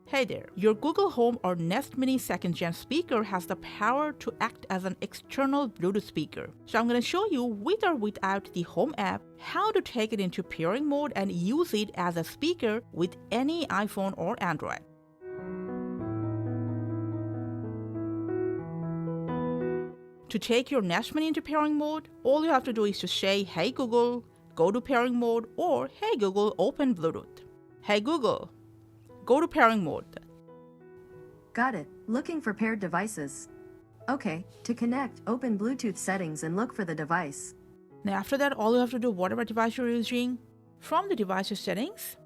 Hey there, your Google Home or Nest Mini 2nd Gen speaker has the power to act as an external Bluetooth speaker. So I'm going to show you with or without the Home app how to take it into pairing mode and use it as a speaker with any iPhone or Android. To take your Nest Mini into pairing mode, all you have to do is to say, "Hey Google, go to pairing mode," or "Hey Google, open Bluetooth." Hey Google, go to pairing mode. Got it. Looking for paired devices. Okay, to connect, open Bluetooth settings and look for the device. Now after that, all you have to do, whatever device you're using, from the device's settings,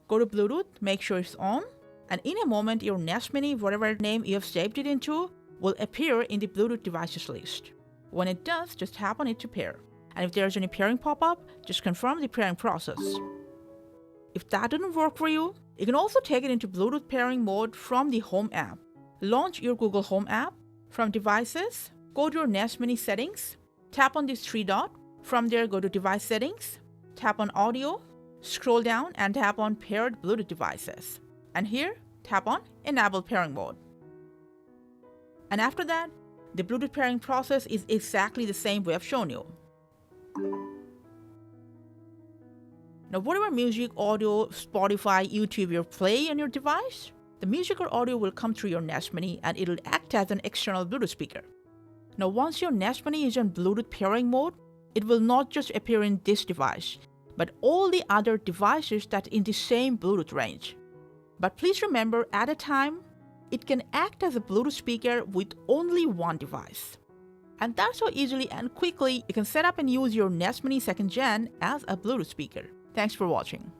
go to Bluetooth, make sure it's on, and in a moment your Nest Mini, whatever name you have saved it into, will appear in the Bluetooth devices list. When it does, just tap on it to pair. And if there's any pairing pop-up, just confirm the pairing process. If that didn't work for you, you can also take it into Bluetooth pairing mode from the Home app. Launch your Google Home app. From Devices, go to your Nest Mini settings, tap on this three dot. From there, go to Device Settings, tap on Audio, scroll down and tap on Paired Bluetooth Devices. And here, tap on Enable Pairing Mode. And after that, the Bluetooth pairing process is exactly the same way I've shown you. Now, whatever music, audio, Spotify, YouTube you play on your device, the music or audio will come through your Nest Mini and it'll act as an external Bluetooth speaker. Now, once your Nest Mini is on Bluetooth pairing mode, it will not just appear in this device, but all the other devices that are in the same Bluetooth range. But please remember, at a time, it can act as a Bluetooth speaker with only one device. And that's how easily and quickly you can set up and use your Nest Mini 2nd Gen as a Bluetooth speaker. Thanks for watching.